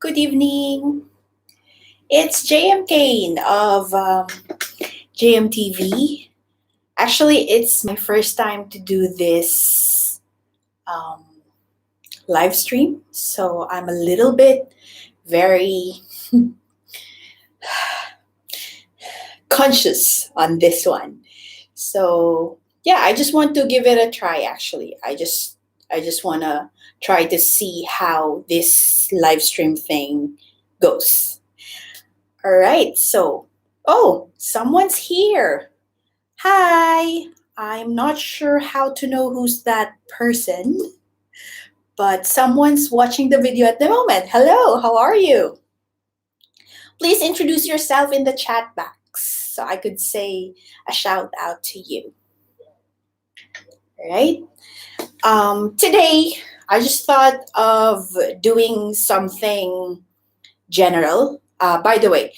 Good evening. It's JM Kayne of JMTV. Actually, it's my first time to do this um, live stream, so I'm a little bit very conscious on this one. So yeah, I just want to give it a try. Actually, I just want to try to see how this live stream thing goes. All right. Oh, someone's here. Hi. I'm not sure how to know who's that person, but someone's watching the video at the moment. Hello, how are you? Please introduce yourself in the chat box so I could say a shout out to you. All right. Today, I just thought of doing something general. By the way,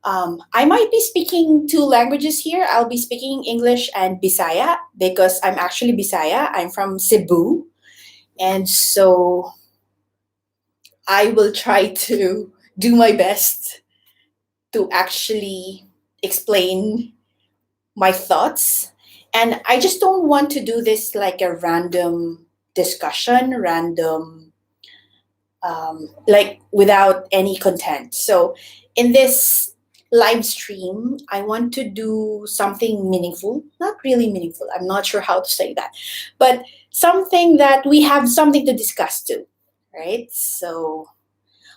I might be speaking two languages here. I'll be speaking English and Bisaya because I'm actually Bisaya. I'm from Cebu. And so I will try to do my best to actually explain my thoughts. And I just don't want to do this like a random discussion, like without any content. So in this live stream, I want to do something meaningful, not really meaningful. I'm not sure how to say that, but something that we have something to discuss too, right? So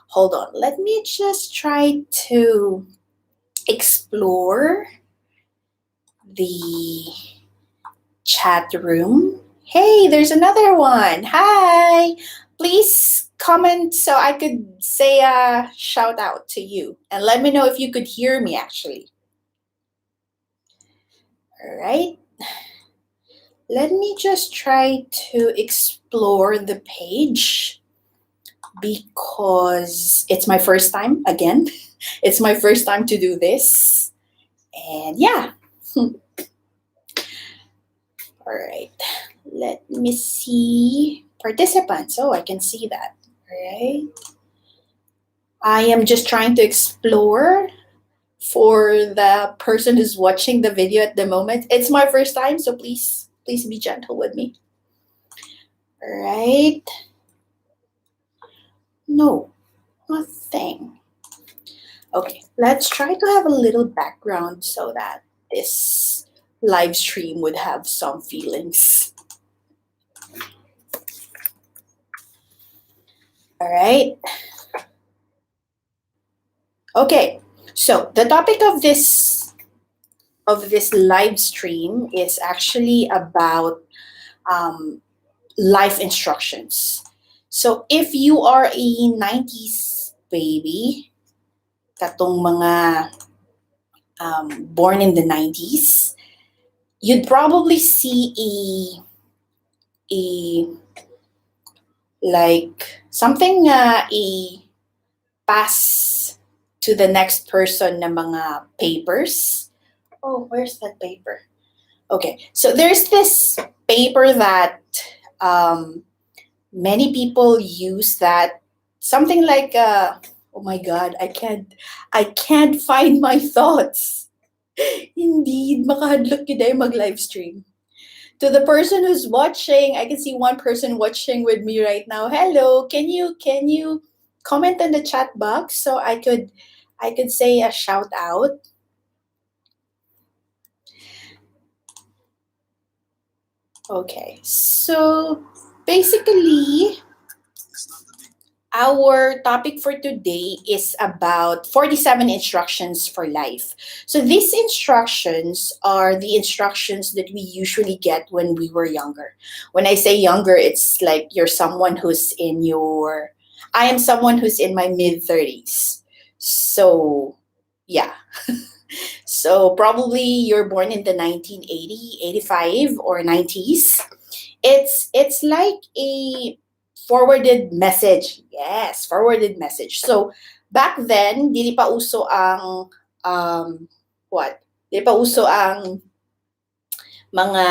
hold on. Let me just try to explore the chat room. Hey, there's another one. Hi. Please comment so I could say a shout out to you and let me know if you could hear me actually. All right. Let me just try to explore the page because it's my first time again. It's my first time to do this. And yeah. All right. Let me see participants. Oh, I can see that. All right. I am just trying to explore for the person who's watching the video at the moment. It's my first time, so please be gentle with me. All right. No, nothing. Okay, let's try to have a little background so that this live stream would have some feelings. All right. Okay, so the topic of this live stream is actually about um, life instructions. So if you are a 90s baby, katong mga born in the 90s, you'd probably see a like something a pass to the next person na mga papers. Oh, where's that paper? Okay, so there's this paper that many people use that something like oh my god, I can't find my thoughts. Indeed, makahadlok yun ay mag-live stream. To the person who's watching, I can see one person watching with me right now. Hello, can you comment in the chat box so I could say a shout out? Okay, so basically, our topic for today is about 47 instructions for life. So these instructions are the instructions that we usually get when we were younger. When I say younger, it's like I am someone who's in my mid 30s. So, yeah. So probably you're born in the 1980, 85 or 90s. It's like a forwarded message. Yes, forwarded message. So back then, dili pa uso ang what? Dili pa uso ang mga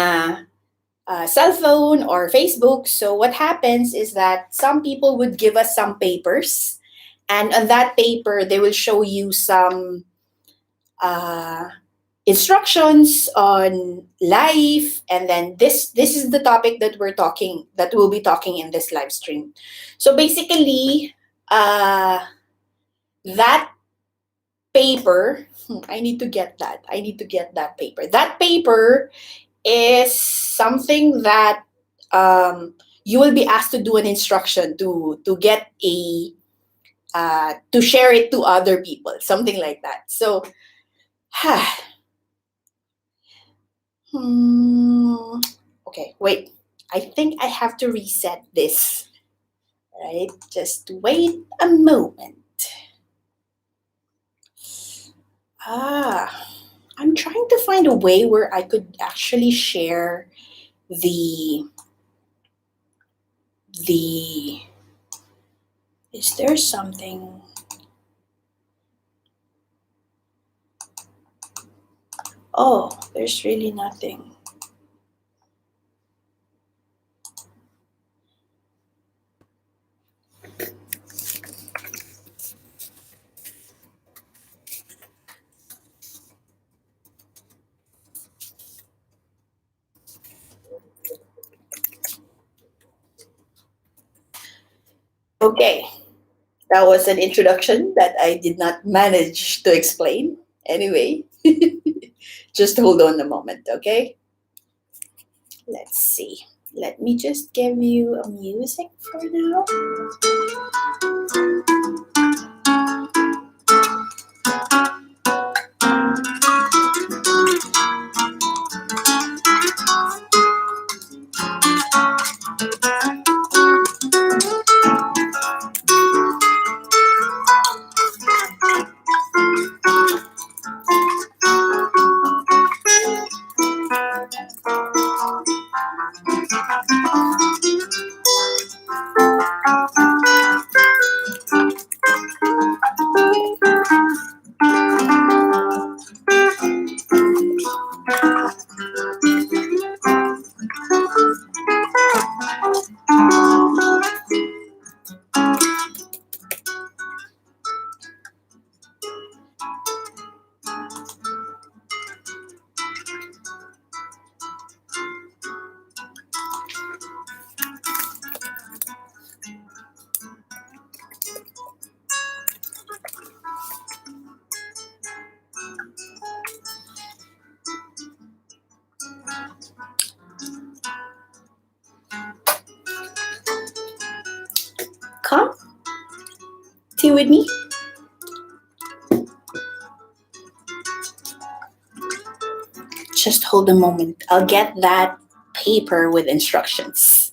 cell phone or Facebook. So what happens is that some people would give us some papers And on that paper, they will show you some uh, instructions on life, and then this is the topic that we'll be talking in this live stream. So basically, uh, that paper, I need to get that paper. That paper is something that you will be asked to do an instruction to get a to share it to other people, something like that. So hmm, okay, wait, I think I have to reset this, right? Just wait a moment. ah I'm trying to find a way where I could actually share the the is there something? Oh, there's really nothing. Okay, that was an introduction that I did not manage to explain. Anyway, just hold on a moment, okay? Let's see. Let me just give you a music for now. Come, tea with me. Just hold a moment. I'll get that paper with instructions.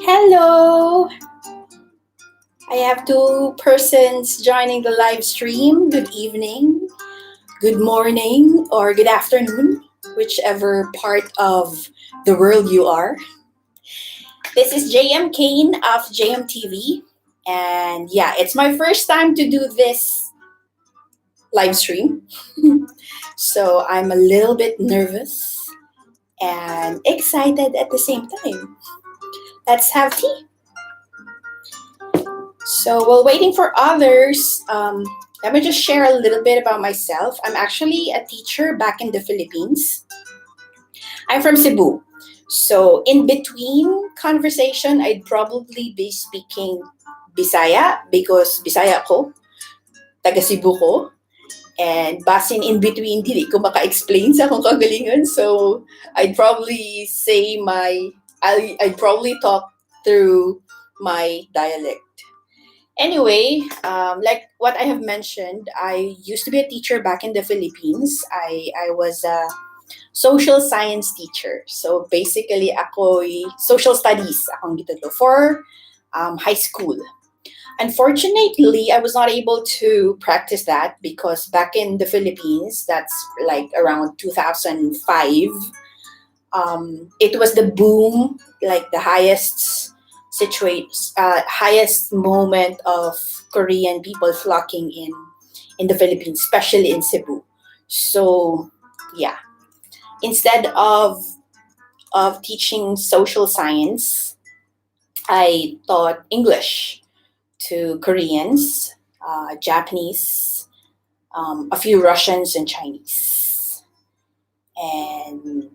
Hello! I have two persons joining the live stream. Good evening, good morning, or good afternoon. whichever part of the world you are. This is JM Kane of JM TV. And yeah, it's my first time to do this live stream. So I'm a little bit nervous and excited at the same time. Let's have tea. So while waiting for others, let me just share a little bit about myself. I'm actually a teacher back in the Philippines. I'm from Cebu. So in between conversation, I'd probably be speaking Bisaya because Bisaya ko, taga Cebu ko. And basin in between, dili ko maka-explain sa akong kagalingan. So I'd probably say I'd probably talk through my dialect. Anyway, like what I have mentioned, I used to be a teacher back in the Philippines. I was a social science teacher. So basically, ako'y social studies akong gitulo for high school. Unfortunately, I was not able to practice that because back in the Philippines, that's like around 2005, it was the boom, like the highest moment of Korean people flocking in the Philippines, especially in Cebu. So yeah, instead of teaching social science, I taught English to Koreans, Japanese, a few Russians and Chinese. And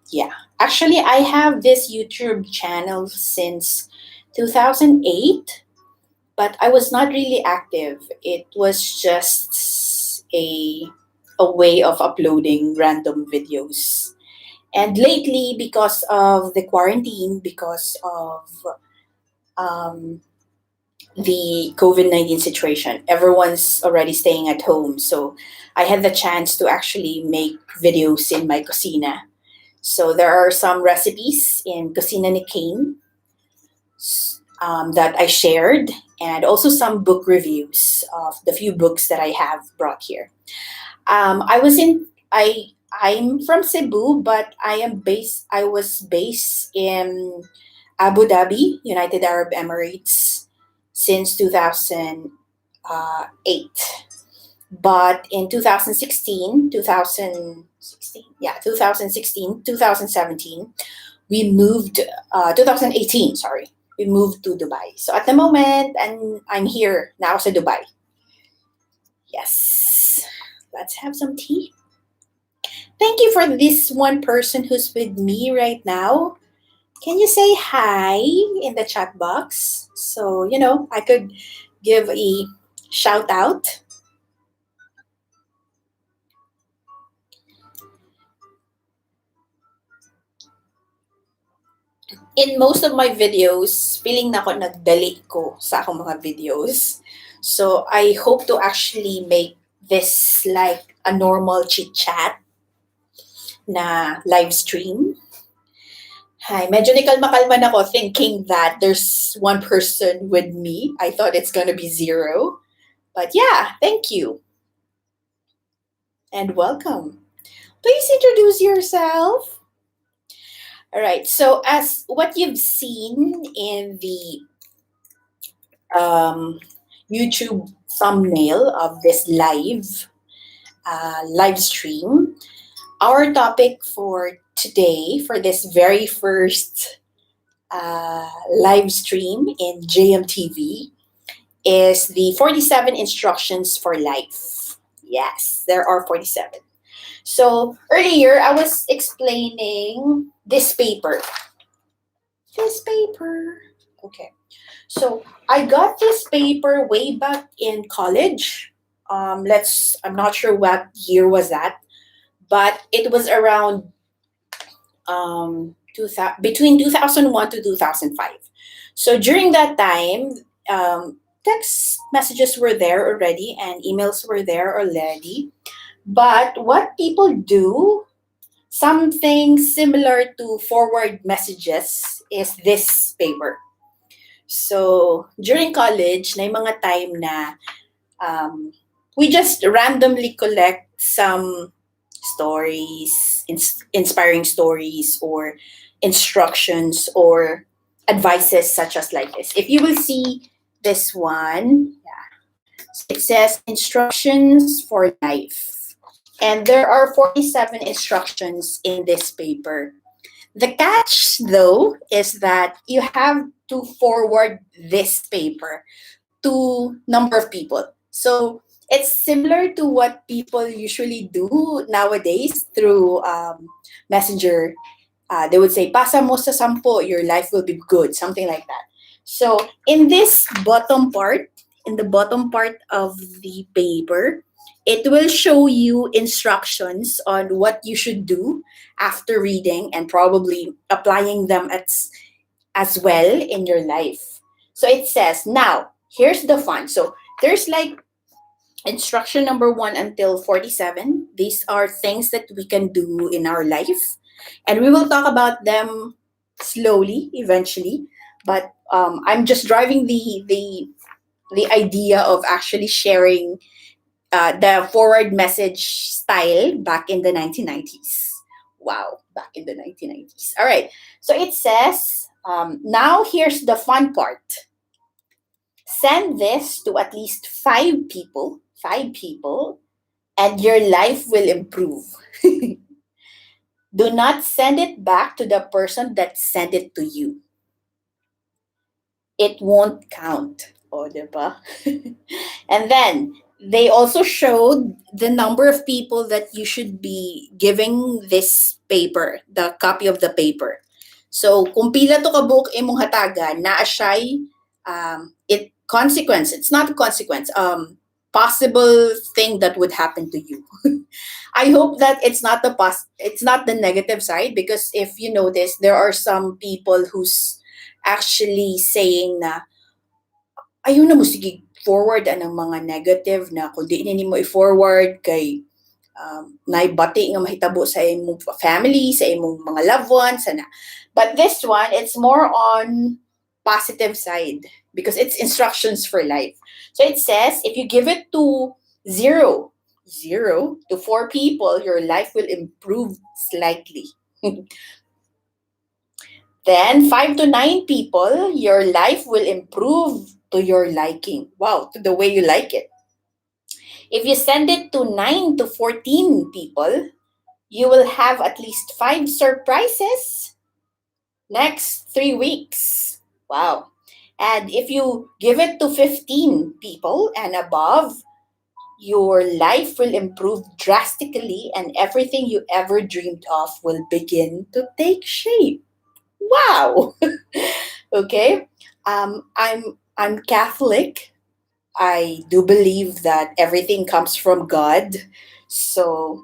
yeah, actually, I have this YouTube channel since 2008, but I was not really active. It was just a way of uploading random videos. And lately, because of the quarantine, because of um, the COVID-19 situation, everyone's already staying at home. So I had the chance to actually make videos in my cocina. So there are some recipes in Cocina ni Kane that I shared, and also some book reviews of the few books that I have brought here. I was in I'm from Cebu, but I was based in Abu Dhabi, United Arab Emirates, since 2008. But in 2017, we moved, 2018, sorry, we moved to Dubai. So at the moment, and I'm here now sa Dubai. Yes. Let's have some tea. Thank you for this one person who's with me right now. Can you say hi in the chat box? So, I could give a shout out. In most of my videos, feeling na ako nag-delete ko sa akong mga videos. So, I hope to actually make this like a normal chit-chat na live stream. Hi, medyo nikalma-kalman ako thinking that there's one person with me. I thought it's gonna be zero. But yeah, thank you and welcome. Please introduce yourself. All right, so as what you've seen in the um, YouTube thumbnail of this live stream, our topic for today, for this very first live stream in JMTV, is the 47 instructions for life. Yes, there are 47. So earlier, I was explaining this paper. This paper. Okay. So I got this paper way back in college. I'm not sure what year was that, but it was around between 2001 to 2005. So during that time, text messages were there already and emails were there already. But what people do, something similar to forward messages, is this paper. So during college, na yung mga time na we just randomly collect some stories, inspiring stories or instructions or advices such as like this. If you will see this one, so it says instructions for life. And there are 47 instructions in this paper. The catch, though, is that you have to forward this paper to number of people. So it's similar to what people usually do nowadays through Messenger. They would say, "Pasa mo sa 10, your life will be good," something like that. So in this bottom part, in the bottom part of the paper, it will show you instructions on what you should do after reading and probably applying them as well in your life. So it says, now, here's the fun. So there's like instruction number 1 until 47. These are things that we can do in our life. And we will talk about them slowly eventually. But I'm just driving the idea of actually sharing the forward message style back in the 1990s. Wow, back in the 1990s. All right. So it says, now here's the fun part. Send this to at least five people, and your life will improve. Do not send it back to the person that sent it to you. It won't count. O, diba? And then they also showed the number of people that you should be giving this paper, the copy of the paper. So, kung pila to kabuk imong hatagan, naa siya'y it consequence. It's not a consequence. Possible thing that would happen to you. I hope that it's not the negative side, because if you notice, there are some people who's actually saying na ayun na mo sige forward anang mga negative na kung di ni mo i-forward kay naibati nga mahitabo sa imong family, sa imong mga loved ones, ana. But this one, it's more on positive side because it's instructions for life. So it says if you give it to zero to 4 people, your life will improve slightly. Then 5 to 9 people, your life will improve to your liking. Wow, to the way you like it. If you send it to 9 to 14 people, you will have at least 5 surprises next 3 weeks. Wow. And if you give it to 15 people and above, your life will improve drastically and everything you ever dreamed of will begin to take shape. Wow. Okay. I'm Catholic. I do believe that everything comes from God. So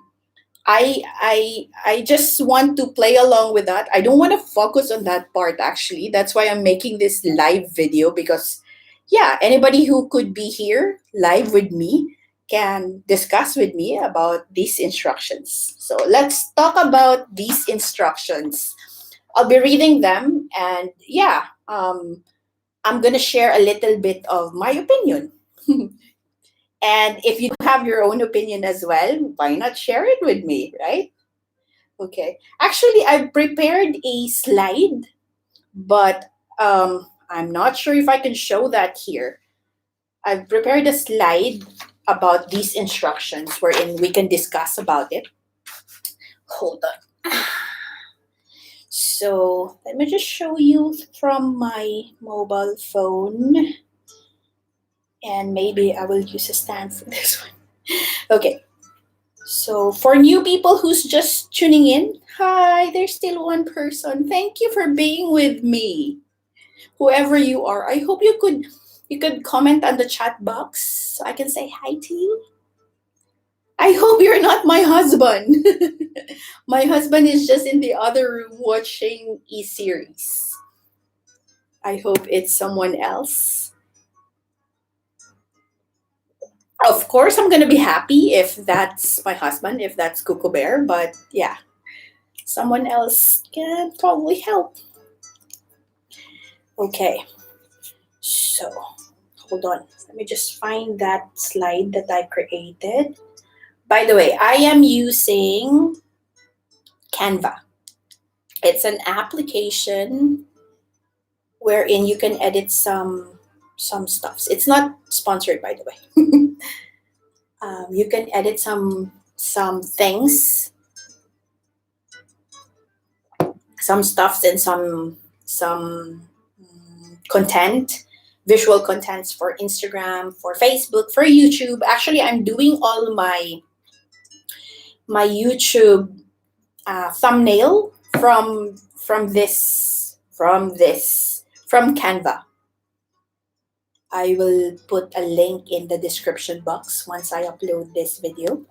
I just want to play along with that. I don't want to focus on that part actually. That's why I'm making this live video, because yeah, anybody who could be here live with me can discuss with me about these instructions. So let's talk about these instructions. I'll be reading them, and yeah, I'm going to share a little bit of my opinion. And if you have your own opinion as well, why not share it with me, right? Okay. Actually, I've prepared a slide, but I'm not sure if I can show that here. I've prepared a slide about these instructions wherein we can discuss about it. Hold on. So let me just show you from my mobile phone. And maybe I will use a stand for this one. Okay. So for new people who's just tuning in, hi, there's still one person. Thank you for being with me. Whoever you are, I hope you could comment on the chat box so I can say hi to you. I hope you're not my husband. My husband is just in the other room watching e-series. I hope it's someone else. Of course, I'm gonna be happy if that's my husband, if that's Cuckoo Bear, but yeah, someone else can probably help. Okay, so hold on. Let me just find that slide that I created. By the way, I am using Canva. It's an application wherein you can edit some stuffs. It's not sponsored, by the way. You can edit some things, some stuffs, and some content, visual contents for Instagram, for Facebook, for YouTube. Actually, I'm doing all my YouTube thumbnail from Canva. I will put a link in the description box once I upload this video.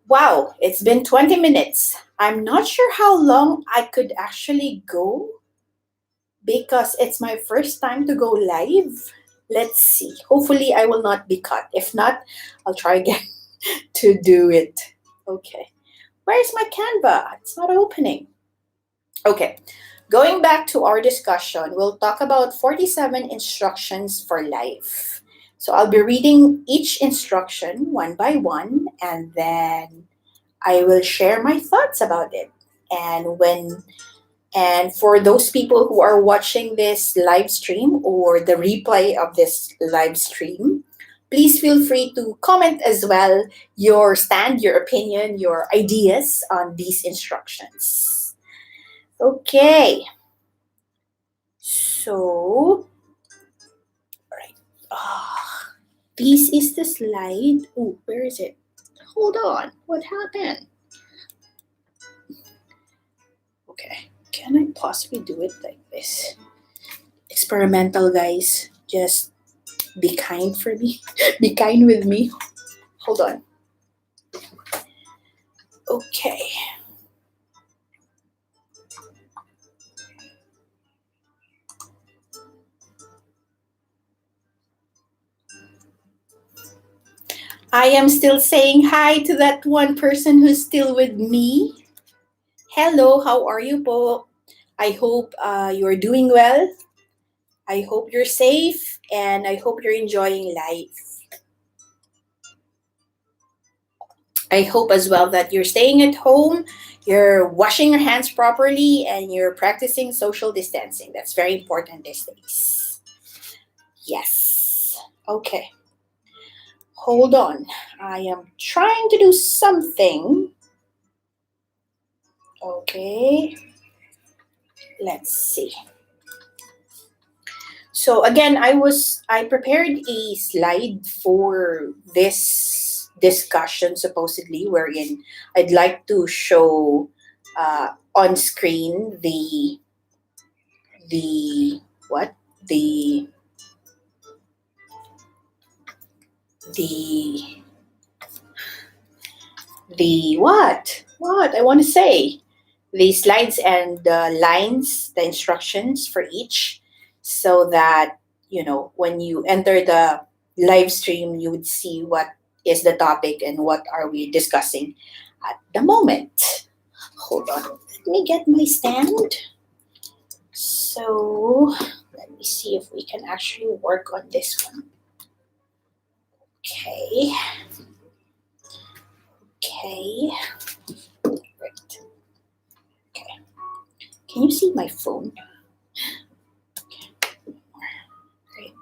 Wow, it's been 20 minutes. I'm not sure how long I could actually go because it's my first time to go live. Let's see. Hopefully, I will not be cut. If not, I'll try again to do it. Okay. Where's my Canva? It's not opening. Okay. Going back to our discussion, we'll talk about 47 instructions for life. So I'll be reading each instruction one by one, and then I will share my thoughts about it. And for those people who are watching this live stream or the replay of this live stream, please feel free to comment as well your stand, your opinion, your ideas on these instructions. Okay. So, right. This is the slide. Oh, where is it? Hold on. What happened? Okay. Can I possibly do it like this? Experimental, guys. Just be kind for me. Be kind with me. Hold on. Okay. I am still saying hi to that one person who's still with me. Hello, how are you po? I hope you're doing well. I hope you're safe and I hope you're enjoying life. I hope as well that you're staying at home, you're washing your hands properly, and you're practicing social distancing. That's very important these days. Yes. Okay. Hold on. I am trying to do something. Okay. Let's see. So again, I prepared a slide for this discussion supposedly wherein I'd like to show on screen the what the the what I want to say, the slides and the lines, the instructions for each, so that when you enter the live stream you would see what is the topic and what are we discussing at the moment. Hold on, let me get my stand. So let me see if we can actually work on this one. Okay. Right. Okay. Can you see my phone? Great.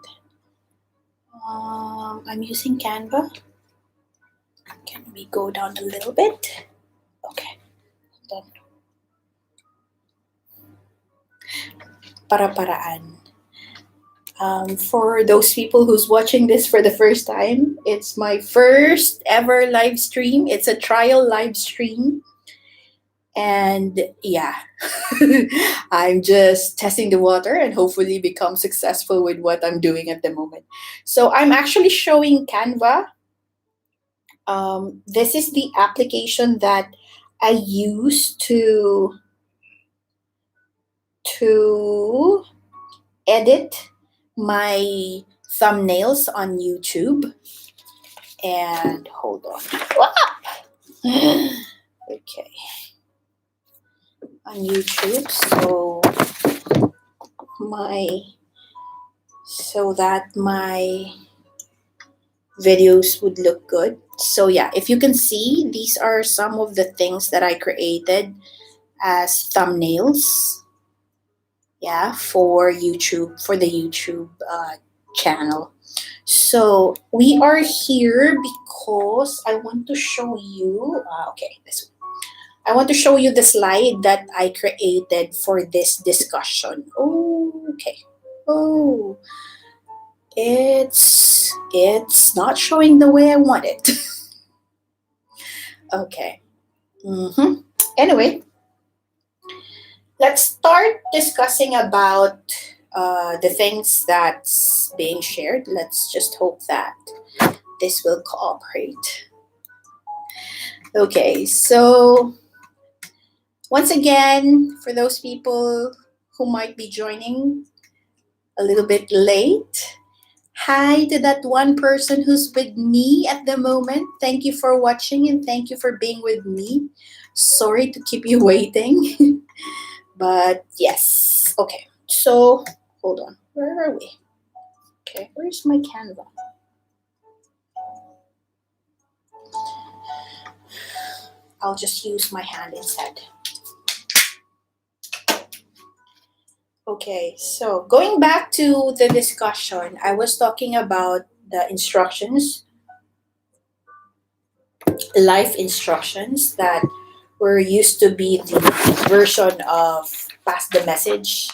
I'm using Canva. Can we go down a little bit? Okay. Hold on. Para-paraan. For those people who's watching this for the first time, it's my first ever live stream. It's a trial live stream. And yeah, I'm just testing the water and hopefully become successful with what I'm doing at the moment. So I'm actually showing Canva. This is the application that I use to edit my thumbnails on YouTube. And hold on. Okay. On YouTube, so that my videos would look good. So yeah, if you can see, these are some of the things that I created as thumbnails, yeah, for YouTube, for the YouTube channel. So we are here because I want to show you, okay, this one. I want to show you the slide that I created for this discussion. Oh, okay. Oh, it's not showing the way I want it. Okay. Anyway, let's start discussing about the things that's being shared. Let's just hope that this will cooperate. Okay, so once again, for those people who might be joining a little bit late, hi to that one person who's with me at the moment. Thank you for watching and thank you for being with me. Sorry to keep you waiting, but yes. Okay, so hold on. Where are we? Okay, where's my Canva? I'll just use my hand instead. Okay, so going back to the discussion, I was talking about the instructions, life instructions that were used to be the version of pass the message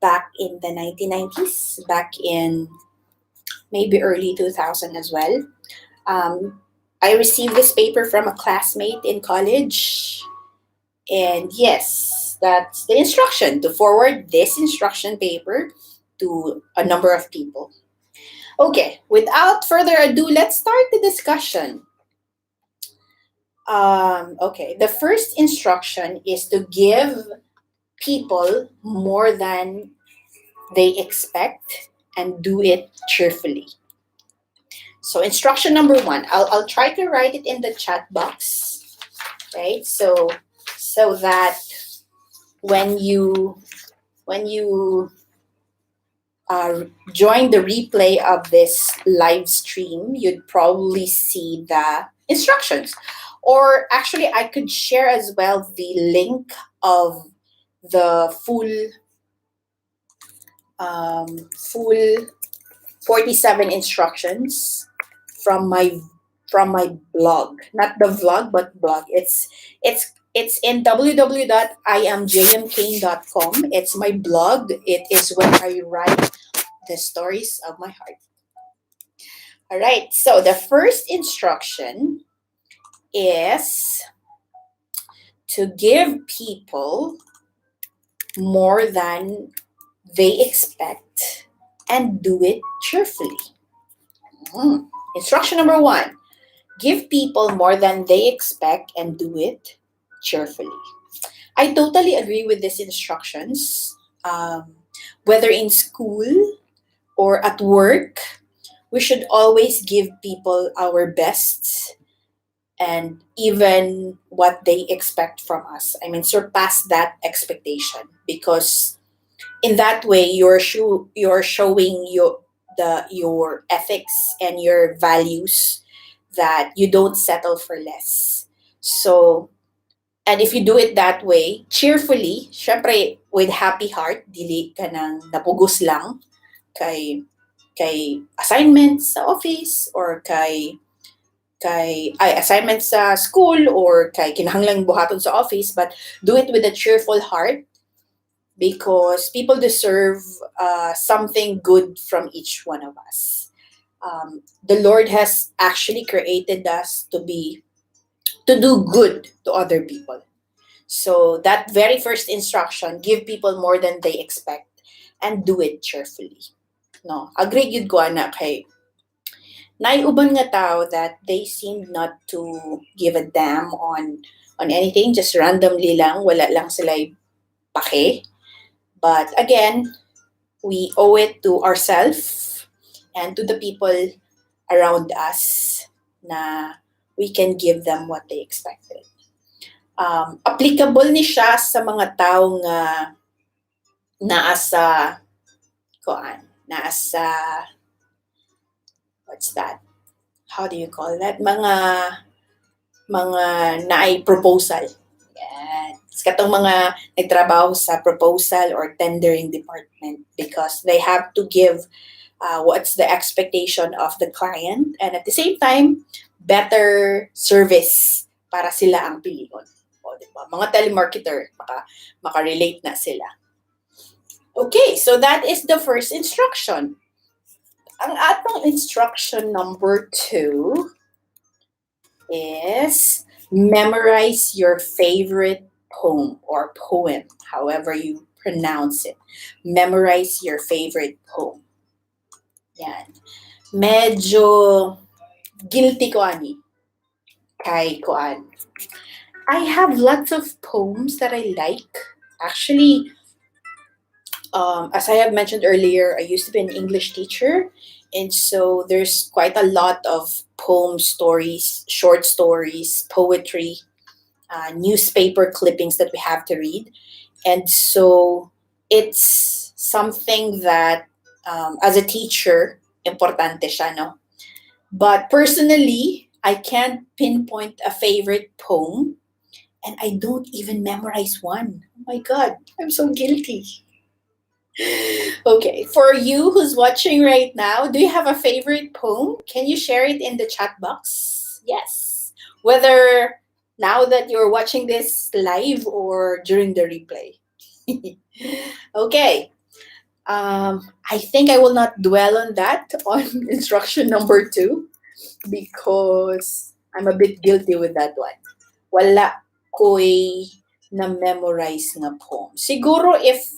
back in the 1990s, back in maybe early 2000 as well. Um, I received this paper from a classmate in college. And yes, that's the instruction to forward this instruction paper to a number of people. Okay, without further ado, let's start the discussion. Okay, the first instruction is to give people more than they expect and do it cheerfully. So, instruction number one, I'll try to write it in the chat box, right? So that when you when you join the replay of this live stream, you'd probably see the instructions. Or actually, I could share as well the link of the full 47 instructions from my blog, not the vlog but blog. It's in www.iamjmkane.com. It's my blog. It is where I write the stories of my heart. All right, so the first instruction is to give people more than they expect and do it cheerfully. Instruction number one, give people more than they expect and do it cheerfully. I totally agree with these instructions. Whether in school or at work, we should always give people our best and even what they expect from us. I mean, surpass that expectation because in that way you're showing your ethics and your values that you don't settle for less. So, and if you do it that way, cheerfully, syempre with happy heart, dili ka nang napugos lang kay assignments sa office or kay assignments sa school or kay kinahanglang buhaton sa office, but do it with a cheerful heart because people deserve something good from each one of us. The Lord has actually created us to do good to other people. So that very first instruction, give people more than they expect and do it cheerfully. No, agree yun ko ana kay naiuban nga tao that they seem not to give a damn on anything, just randomly lang, wala lang sila pake. But again, we owe it to ourselves and to the people around us na we can give them what they expected. Applicable ni siya sa mga tao nga naa sa kuan, naa sa what's that? how do you call that? Mga naay-proposal. Yan. Katong mga nagtrabaho sa proposal or tendering department because they have to give what's the expectation of the client and at the same time, better service para sila ang piliin. O, diba? Mga telemarketer, maka-relate na sila. Okay, so that is the first instruction. Ang atong instruction number 2 is memorize your favorite poem or poem, however you pronounce it. Memorize your favorite poem. Yan. Medyo guilty ko ani. Kay koan. I have lots of poems that I like. Actually, as I have mentioned earlier, I used to be an English teacher. And so there's quite a lot of poem stories, short stories, poetry, newspaper clippings that we have to read. And so it's something that, as a teacher, importante siya, no? But personally, I can't pinpoint a favorite poem. And I don't even memorize one. Oh my God, I'm so guilty. Okay, for you who's watching right now, do you have a favorite poem? Can you share it in the chat box? Yes. Whether now that you're watching this live or during the replay. Okay. I think I will not dwell on that on instruction number 2 because I'm a bit guilty with that one. Wala ko'y na-memorize nga poem. Siguro if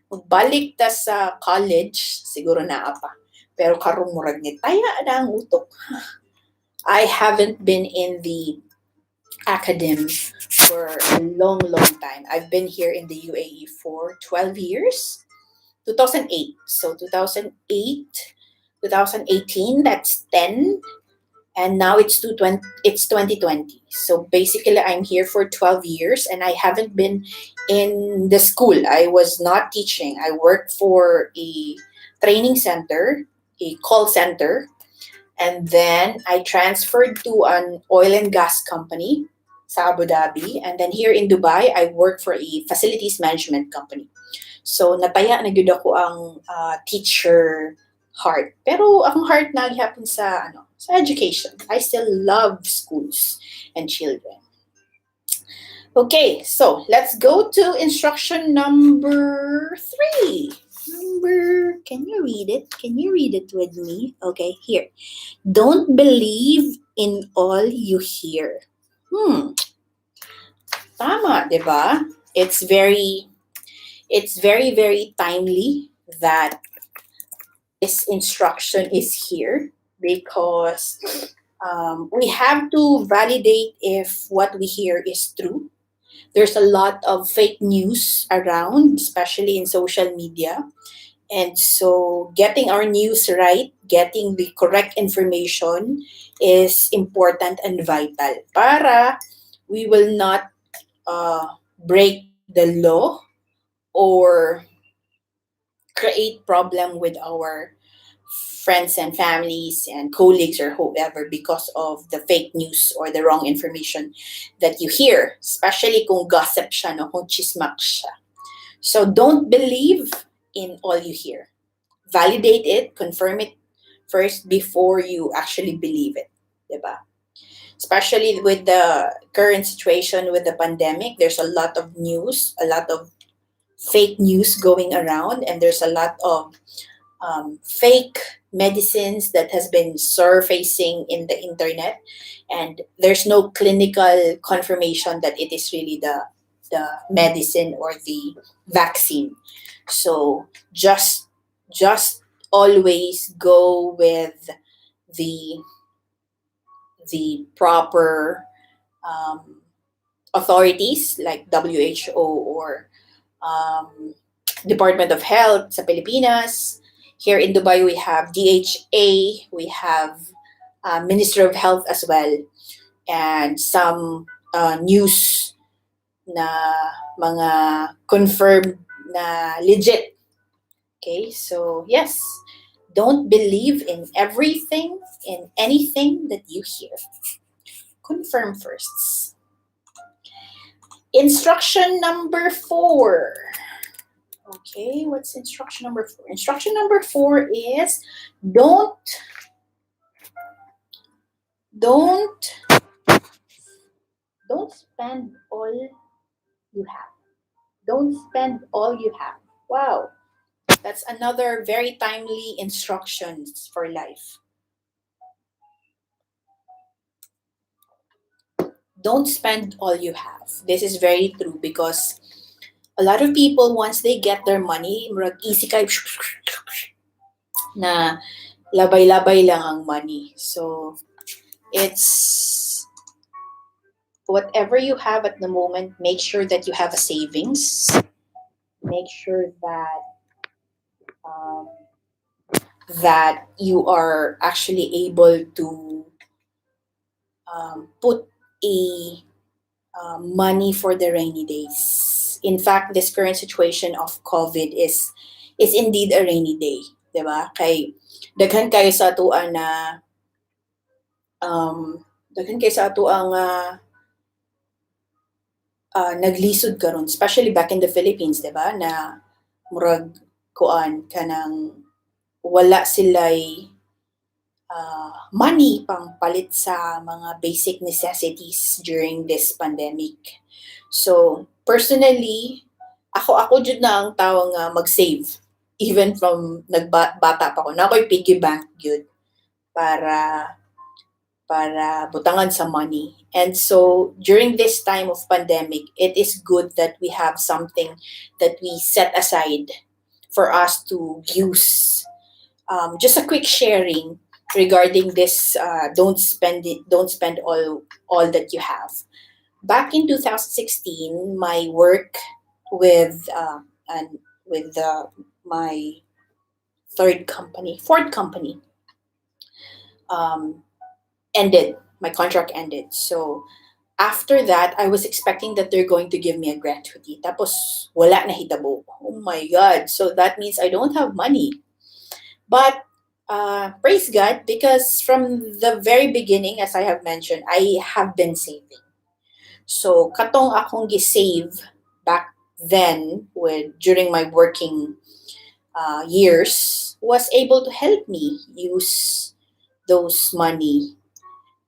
magbalik ta sa college, siguro naa pa. Pero karong murag ni taya na ang utok. I haven't been in the academy for a long, long time. I've been here in the UAE for 12 years. 2008. So 2008, 2018, that's 10. And now it's 2020. So basically, I'm here for 12 years and I haven't been in the school. I was not teaching. I worked for a training center, a call center. And then I transferred to an oil and gas company sa Abu Dhabi. And then here in Dubai, I work for a facilities management company. So nataya na gyud ako ang teacher heart. Pero ang heart naghapon sa education. I still love schools and children. Okay, so let's go to instruction number 3. Can you read it? Can you read it with me? Okay, here. Don't believe in all you hear. Tama, di ba? It's very, very timely that this instruction is here because we have to validate if what we hear is true. There's a lot of fake news around, especially in social media. And so getting our news right, getting the correct information is important and vital para we will not break the law or create problem with our friends and families and colleagues or whoever because of the fake news or the wrong information that you hear, especially kung gossip siya, no? Kung chismak siya. So don't believe in all you hear. Validate it, confirm it first before you actually believe it. Diba? Especially with the current situation with the pandemic, there's a lot of news, a lot of fake news going around, and there's a lot of fake medicines that has been surfacing in the internet, and there's no clinical confirmation that it is really the medicine or the vaccine. So just always go with the proper authorities like WHO or Department of Health sa Pilipinas. Here in Dubai, we have DHA, we have Minister of Health as well, and some news na mga confirmed na legit. Okay, so yes, don't believe in everything in anything that you hear. Confirm first. Instruction number 4. Okay, what's instruction number 4? Instruction number 4 is don't don't don't spend all you have. Don't spend all you have. Wow, that's another very timely instructions for life. Don't spend all you have. This is very true because a lot of people once they get their money, murag easy kay na labay-labay lang ang money. So it's whatever you have at the moment, make sure that you have a savings. Make sure um, that you are actually able to put a money for the rainy days. In fact, this current situation of COVID is indeed a rainy day, 'di ba? Kay daghan kayo sa atuan na daghan kayo sa atuang naglisod karon, especially back in the Philippines, 'di ba? Na murag kuan kanang wala sila'y money pang palit sa mga basic necessities during this pandemic. So, personally, ako jud na ang tao nga mag-save even from nagbata pa ko. Na ako'y piggy bank gyud para butangan sa money. And so, during this time of pandemic, it is good that we have something that we set aside for us to use. Just a quick sharing regarding this don't spend all that you have. Back in 2016, my work with and with my fourth company, um, ended. My contract ended. So after that, I was expecting that they're going to give me a gratuity. Tapos wala na hitabo. Oh my God! So that means I don't have money. But praise God, because from the very beginning, as I have mentioned, I have been saving. So katong akong gisave back then with during my working years was able to help me use those money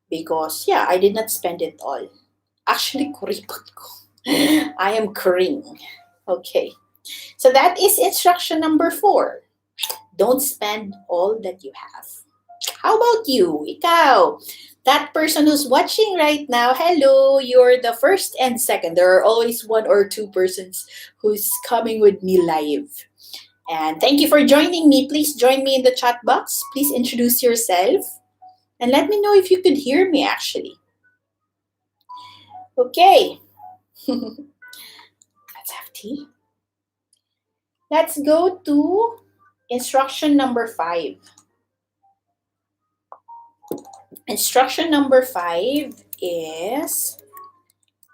because yeah, I did not spend it all. Actually, kuripot ko. I am kuring. Okay. So that is instruction number 4. Don't spend all that you have. How about you? Ikaw, that person who's watching right now, hello, you're the first and second. There are always one or two persons who's coming with me live. And thank you for joining me. Please join me in the chat box. Please introduce yourself and let me know if you could hear me actually. Okay. Let's have tea. Let's go to instruction number 5. Instruction number 5 is,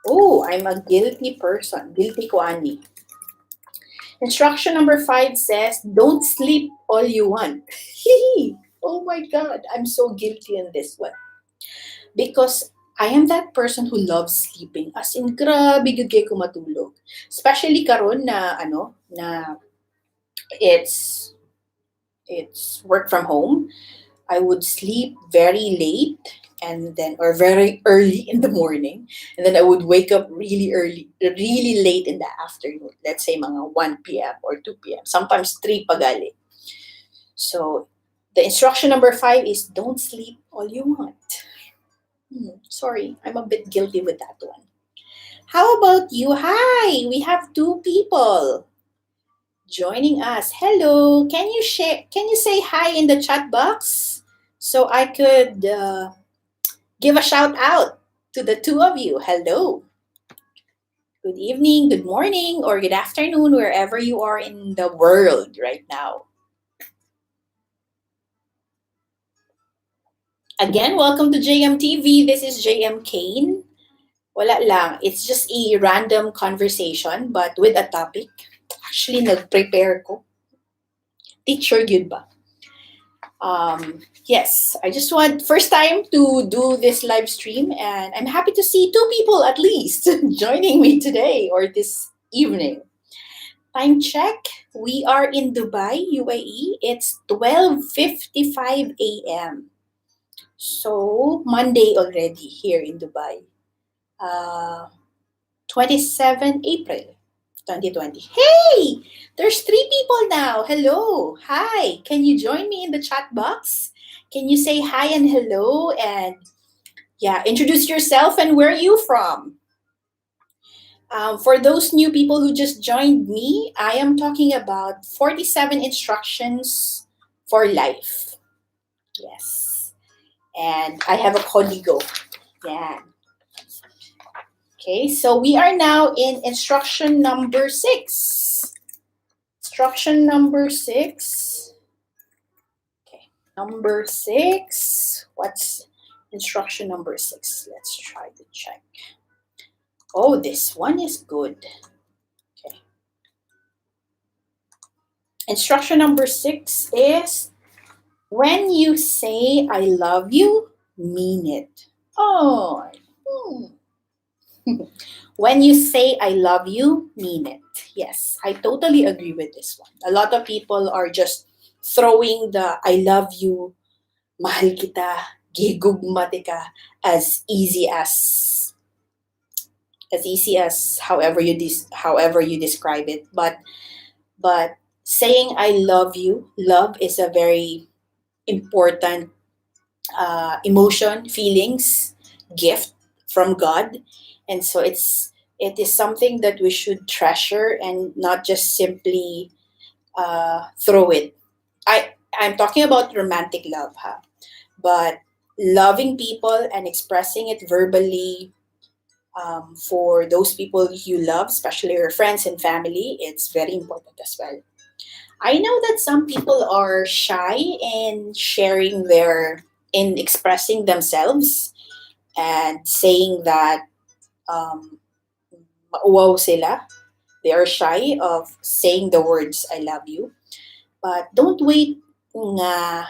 oh, I'm a guilty person. Guilty ko ani. Instruction number 5 says, don't sleep all you want. Oh my God, I'm so guilty in this one. Because I am that person who loves sleeping. As in, grabe gyud kay ko matulog. Especially karon na na it's work from home. I would sleep very late and then or very early in the morning, and then I would wake up really early, really late in the afternoon. Let's say mga 1 p.m. or 2 p.m. Sometimes 3 pagali. So the instruction number 5 is don't sleep all you want. Sorry, I'm a bit guilty with that one. How about you? Hi, we have 2 people joining us. Hello, can you share? Can you say hi in the chat box so I could give a shout out to the 2 of you? Hello. Good evening, good morning, or good afternoon, wherever you are in the world right now. Again, welcome to JMTV. This is JM Kayne. Wala lang. It's just a random conversation but with a topic. Actually, nag-prepare ko. Teacher yun ba? Yes, I just want first time to do this live stream, and I'm happy to see two people at least joining me today or this evening. Time check. We are in Dubai, UAE. It's 12:55 a.m. So Monday already here in Dubai. Uh, 27 April 2020. Hey! There's three people now. Hello. Hi. Can you join me in the chat box? Can you say hi and hello and yeah, introduce yourself and where are you from? For those new people who just joined me, I am talking about 47 instructions for life. Yes. And I have a codigo. Yeah. Okay, so we are now in instruction number 6. Instruction number 6. Okay, number 6. What's instruction number 6? Let's try to check. Oh, this one is good. Okay. Instruction number 6 is when you say I love you, mean it. Oh, when you say I love you, mean it. Yes, I totally agree with this one. A lot of people are just throwing the I love you, mahal kita, gigugmati ka as easy as however you describe it. But saying I love you, love is a very important emotion, feelings, gift from God, and so it is something that we should treasure and not just simply throw it. I'm talking about romantic love, huh? But loving people and expressing it verbally for those people you love, especially your friends and family, it's very important as well. I know that some people are shy in sharing in expressing themselves and saying that wow sila. They are shy of saying the words I love you. But don't wait nga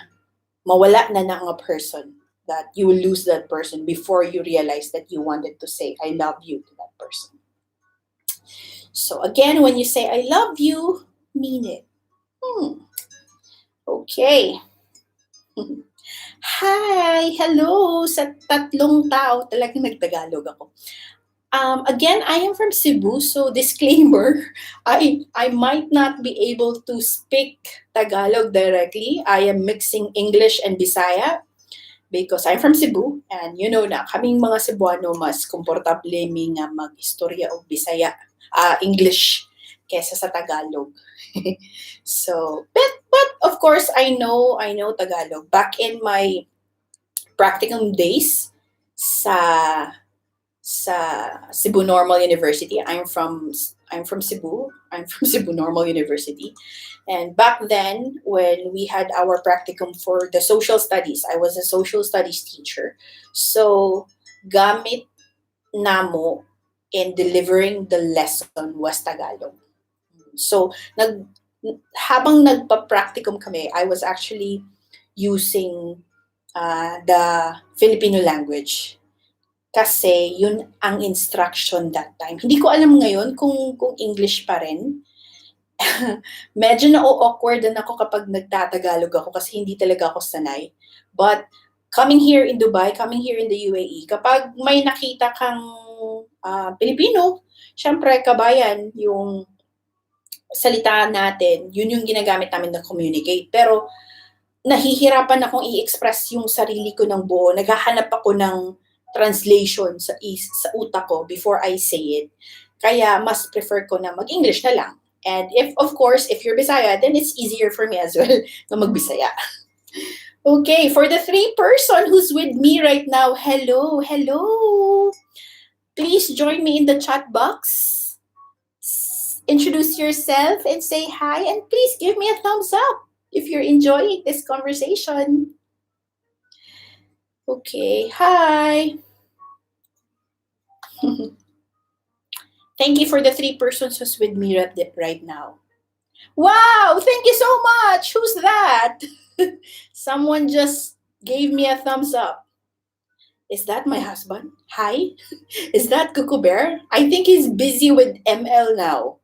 mawala na ng a person that you will lose that person before you realize that you wanted to say I love you to that person. So again, when you say I love you, mean it. Okay. Hi! Hello! Sa tatlong tao, talagang nagtagalog ako. Again, I am from Cebu, so disclaimer, I might not be able to speak Tagalog directly. I am mixing English and Bisaya because I'm from Cebu and you know na kaming mga Cebuano mas komportable mi nga mag-istorya og Bisaya, English kesa sa Tagalog. So, but of course I know Tagalog. Back in my practicum days sa Cebu Normal University. I'm from Cebu. I'm from Cebu Normal University. And back then, when we had our practicum for the social studies, I was a social studies teacher. So, gamit namo in delivering the lesson was Tagalog. So, habang nagpa-practicum kami, I was actually using the Filipino language kasi yun ang instruction that time. Hindi ko alam ngayon kung English pa rin. Medyo na-awkward din ako kapag nagtatagalog ako kasi hindi talaga ako sanay. But coming here in Dubai, coming here in the UAE, kapag may nakita kang Pilipino, syempre kabayan, yung salita natin, yun yung ginagamit namin na communicate. Pero nahihirapan akong i-express yung sarili ko ng buo. Naghahanap ako ng translation sa utak ko before I say it. Kaya mas prefer ko na mag-English na lang. And of course, if you're Bisaya, then it's easier for me as well na mag-Bisaya. Okay, for the 3 person who's with me right now, hello. Please join me in the chat box. Introduce yourself and say hi, and please give me a thumbs up if you're enjoying this conversation. Okay, hi. Thank you for the 3 persons who's with me right now. Wow, thank you so much. Who's that? Someone just gave me a thumbs up. Is that my husband? Hi? Is that Cuckoo Bear? I think he's busy with ML now.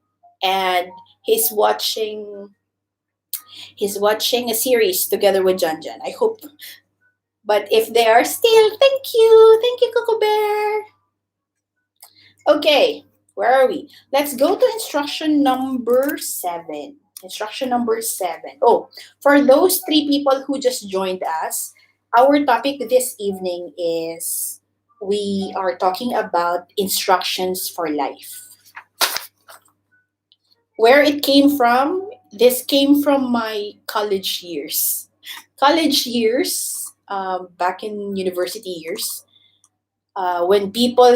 And he's watching he's watching a series together with Janjan. I hope. But if they are still, thank you. Thank you, Cuckoo Bear. Okay, where are we? Let's go to instruction number 7. Instruction number 7. Oh, for those 3 people who just joined us, our topic this evening is we are talking about instructions for life. Where it came from, this came from my college years. College years, back in university years, when people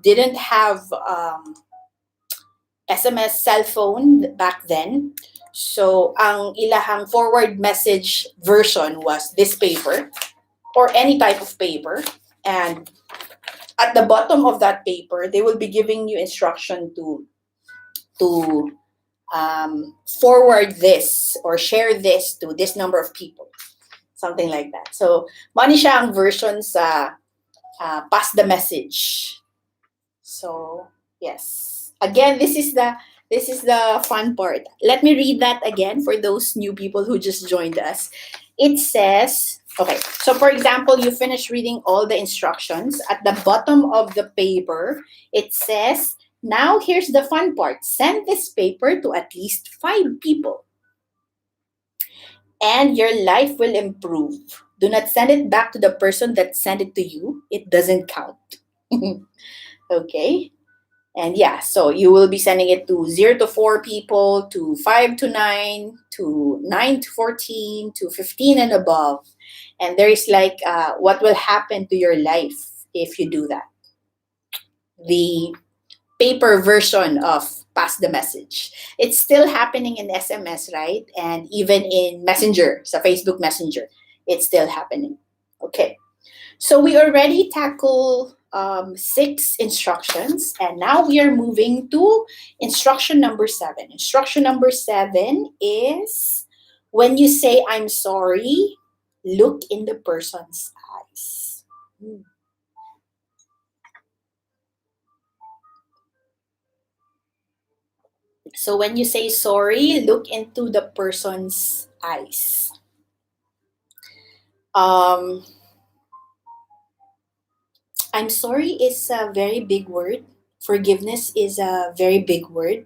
didn't have SMS cell phone back then. So ang ilahang forward message version was this paper or any type of paper, and at the bottom of that paper they will be giving you instruction to forward this or share this to this number of people, something like that. So mani siya ang version sa pass the message. So yes, again, this is the fun part. Let me read that again for those new people who just joined us. It says, okay, so for example, you finish reading all the instructions. At the bottom of the paper, it says, now here's the fun part. Send this paper to at least 5 people and your life will improve. Do not send it back to the person that sent it to you. It doesn't count. Okay? And yeah, so you will be sending it to 0 to 4 people, to 5 to 9, to 9 to 14, to 15 and above. And there is like what will happen to your life if you do that. The paper version of pass the message. It's still happening in SMS, right? And even in Messenger, sa Facebook Messenger, it's still happening. Okay. So we already tackle 6 instructions, and now we are moving to instruction number 7. Instruction number 7 is when you say I'm sorry, look in the person's eyes. So when you say sorry, look into the person's eyes. Um, I'm sorry is a very big word. Forgiveness is a very big word.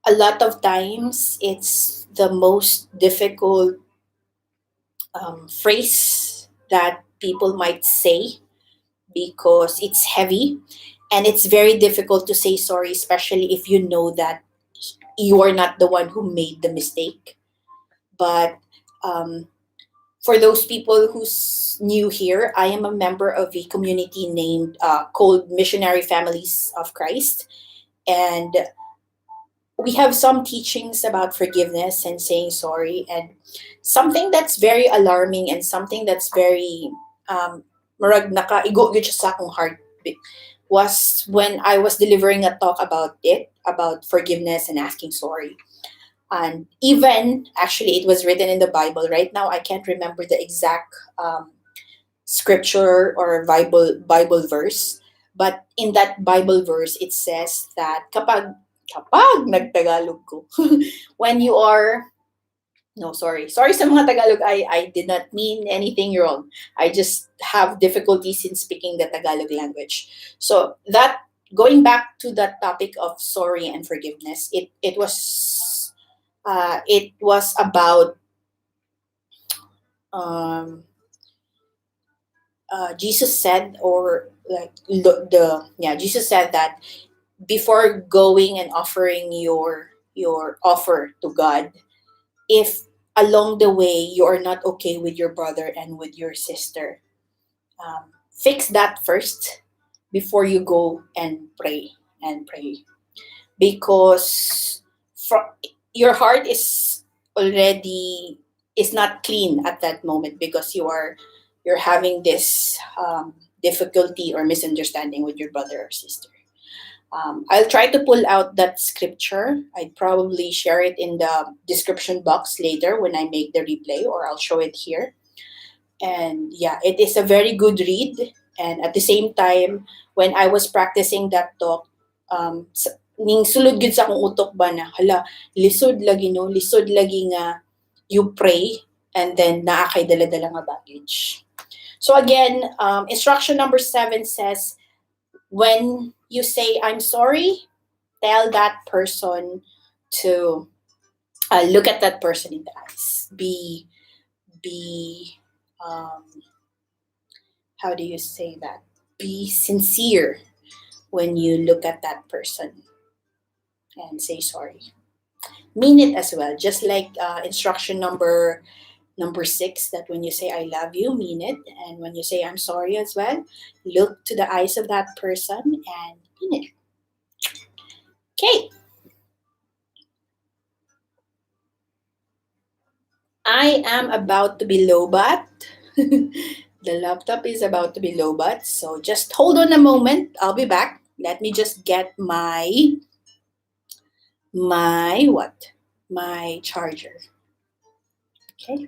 A lot of times, it's the most difficult phrase that people might say because it's heavy and it's very difficult to say sorry, especially if you know that you are not the one who made the mistake. But um, for those people who's new here, I am a member of a community named called Missionary Families of Christ, and we have some teachings about forgiveness and saying sorry. And something that's very alarming and something that's very marag nakaigo gyud siya sa akong heart was when I was delivering a talk about it, about forgiveness and asking sorry. And even actually, it was written in the Bible. Right now, I can't remember the exact scripture or Bible verse, but in that Bible verse, it says that kapag nagtagalog ko, when you are no, sorry sa mga Tagalog, I did not mean anything wrong. I just have difficulties in speaking the Tagalog language. So that going back to that topic of sorry and forgiveness, it was about um, Jesus said, or like Jesus said that before going and offering your offer to God, if along the way you are not okay with your brother and with your sister, fix that first before you go and pray, because your heart already is not clean at that moment because you're having this difficulty or misunderstanding with your brother or sister. I'll try to pull out that scripture. I'd probably share it in the description box later when I make the replay, or I'll show it here. And yeah, it is a very good read. And at the same time, when I was practicing that talk, ning sulod gid sa akong utok ba na, hala, lisod lagi no, lisod lagi nga you pray and then naa kay dala-dala nga baggage. So again, instruction number 7 says, when you say I'm sorry, tell that person to look at that person in the eyes. Be um, how do you say that? Be sincere when you look at that person and say sorry. Mean it as well, just like instruction number 6, that when you say I love you, mean it, and when you say I'm sorry as well, look to the eyes of that person and mean it. Okay, I am about to be lobat. The laptop is about to be lobat, so just hold on a moment. I'll be back. Let me just get my what? My charger. Okay.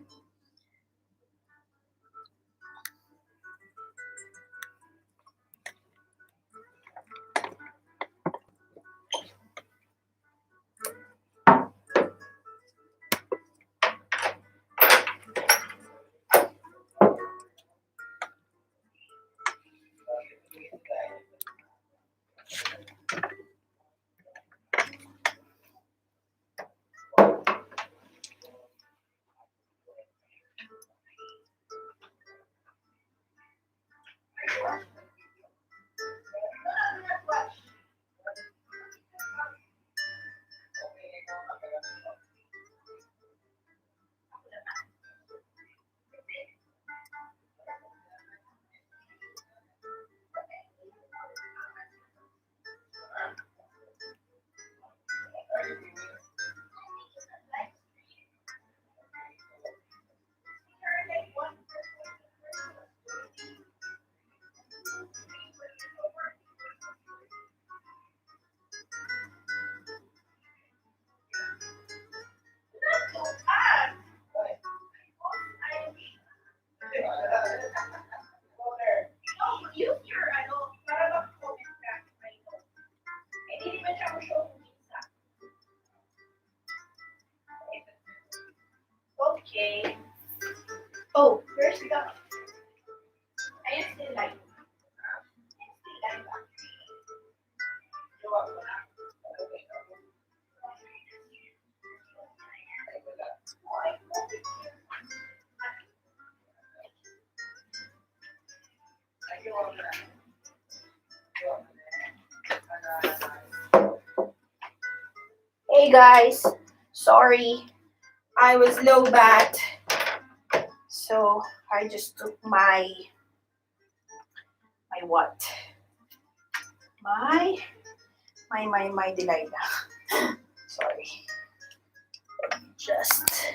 Okay. Oh, where's the? I am still live. Hey guys, sorry, I was low bat, so I just took my what? My Delilah. Sorry, just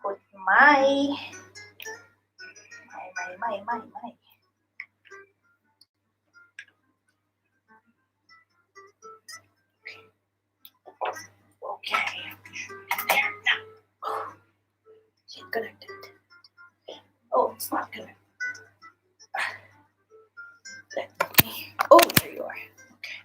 put my. Okay, there now. Is it connected? Oh, it's not connected. Let me. Oh, there you are. Okay.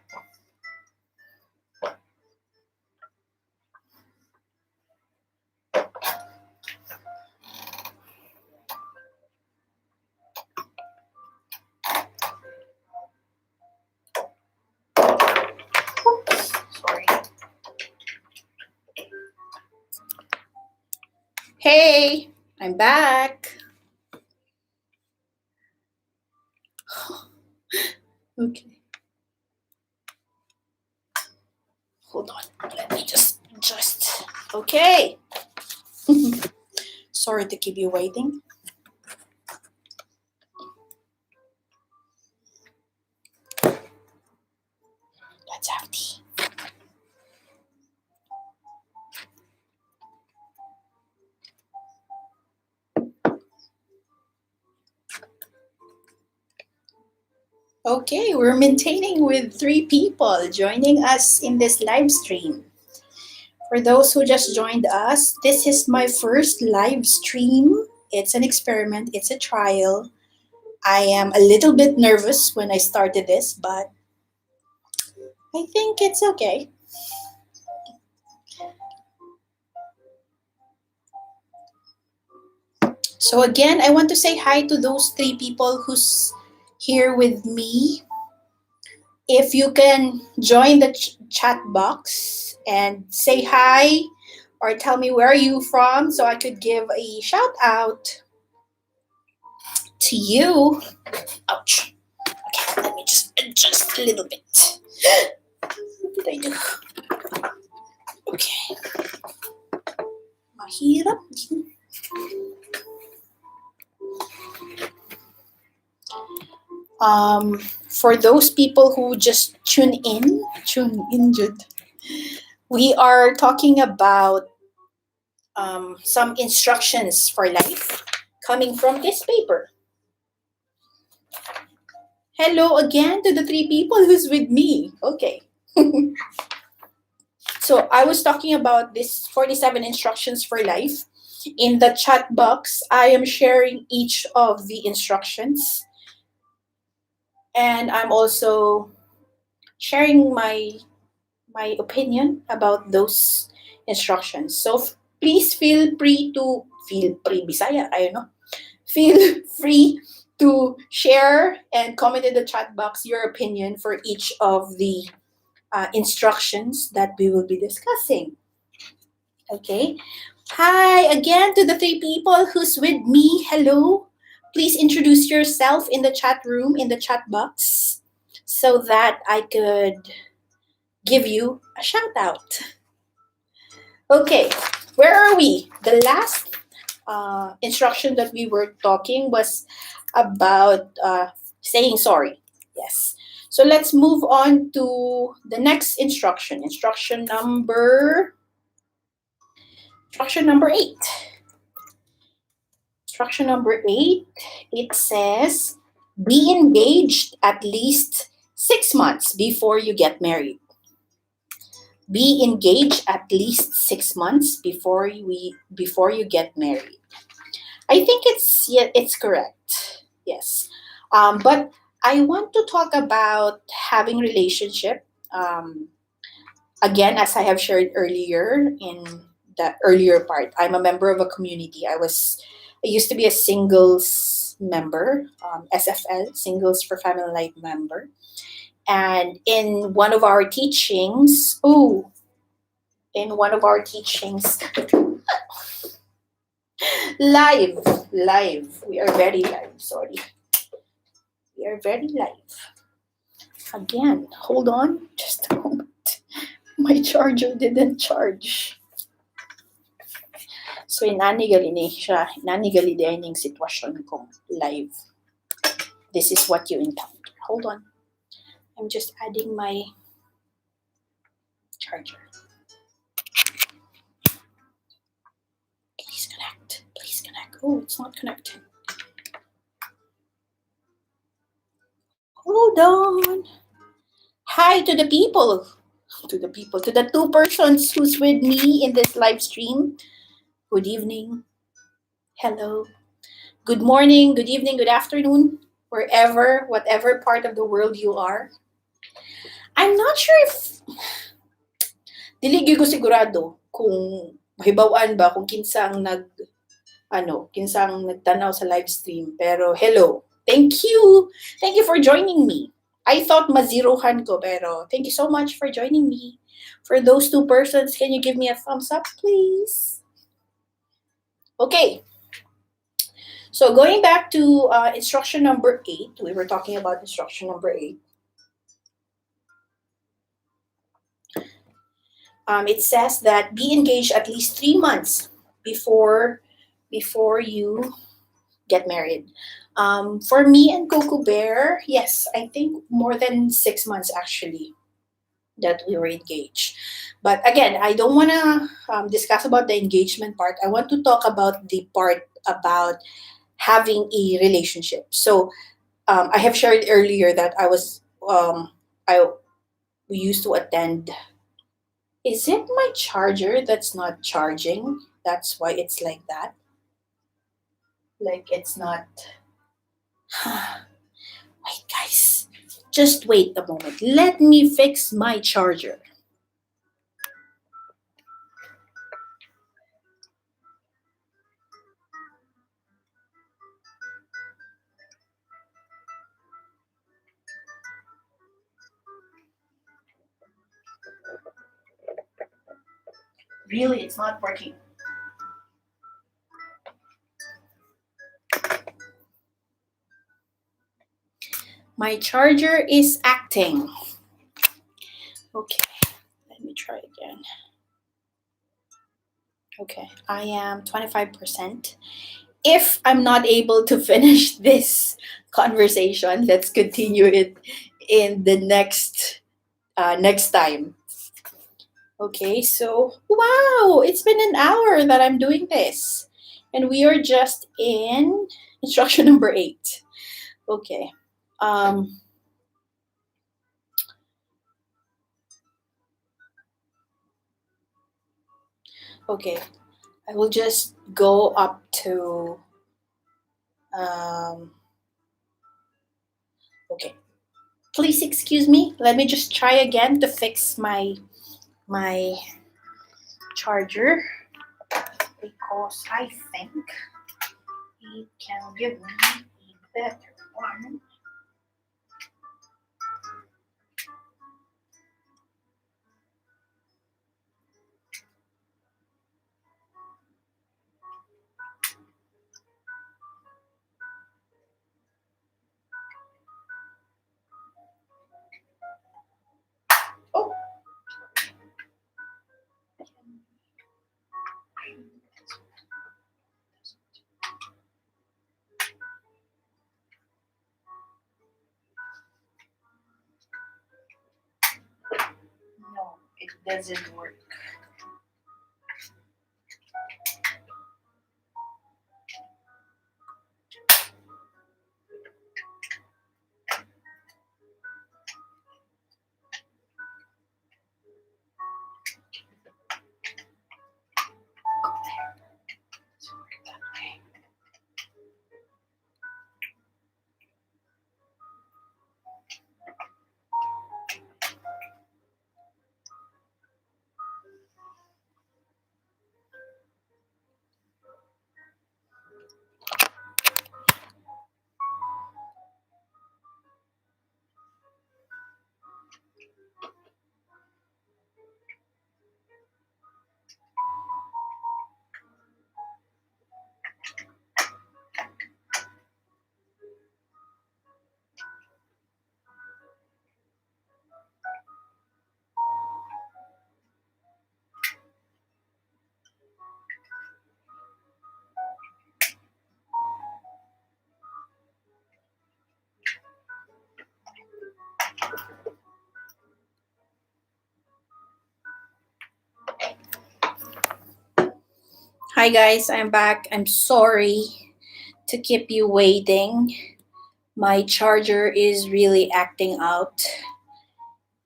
Oops, sorry. Hey, I'm back. Okay. Hold on. Let me just adjust. Okay. Sorry to keep you waiting. Let's have tea. Okay, we're maintaining with three people joining us in this live stream. For those who just joined us, this is my first live stream. It's an experiment, it's a trial. I am a little bit nervous when I started this, but I think it's okay. So again, I want to say hi to those three people who's here with me. If you can join the chat box and say hi or tell me where are you from so I could give a shout out to you. Ouch. Okay, let me just adjust a little bit. What did I do? Okay. Mahirap. For those people who just tune in, Jude. We are talking about some instructions for life coming from this paper. Hello again to the three people who's with me. Okay. So I was talking about this 47 instructions for life. In the chat box, I am sharing each of the instructions. And I'm also sharing my opinion about those instructions. So please feel free Bisaya, I don't know. Feel free to share and comment in the chat box your opinion for each of the instructions that we will be discussing. Okay. Hi again to the three people who's with me. Hello. Please introduce yourself in the chat room, in the chat box, so that I could give you a shout out. Okay, where are we? The last instruction that we were talking was about saying sorry. Yes. So let's move on to the next instruction. Instruction number 8. Instruction number 8, it says be engaged at least 6 months before you get married. Be engaged at least 6 months before you get married. I think it's correct. Yes, but I want to talk about having relationship. Again, as I have shared earlier in the earlier part, I'm a member of a community. I used to be a singles member, SFL, Singles for Family Life member, and in one of our teachings, live, live. We are very live. Sorry, we are very live. Again, hold on, just a moment. My charger didn't charge. So, inanigali ni siya, inanigali din yung sitwasyon kong live. This is what you encounter. Hold on. I'm just adding my charger. Please connect. Please connect. Oh, it's not connecting. Hold on. Hi to the people. To the two persons who's with me in this live stream. Good evening. Hello. Good morning, good evening, good afternoon, whatever part of the world you are. I'm not sure if dili gyud ko sigurado kung mahibawaan ba kung kinsang nagtanaw sa live stream, pero hello. Thank you. Thank you for joining me. I thought mazerohan ko, pero thank you so much for joining me. For those two persons, can you give me a thumbs up, please? Okay. So going back to instruction number 8, we were talking about instruction number 8. It says that be engaged at least 3 months before you get married. For me and Coco Bear, yes, I think more than 6 months actually that we were engaged. But again, I don't want to discuss about the engagement part. I want to talk about the part about having a relationship. So I have shared earlier that I we used to attend. Is it my charger that's not charging? That's why it's like that. Like it's not. Wait, guys. Just wait a moment. Let me fix my charger. Really, it's not working. My charger is acting. Okay, let me try again. Okay, I am 25%. If I'm not able to finish this conversation, let's continue it in the next time. Okay, so wow, it's been an hour that I'm doing this, and we are just in instruction number 8. Okay, um, okay, I will just go up to um, okay. Please excuse me. Let me just try again to fix my charger because I think it can give me a better one. Oh, no, it doesn't work. Doesn't work that way. Hi guys, I'm back. I'm sorry to keep you waiting. My charger is really acting out,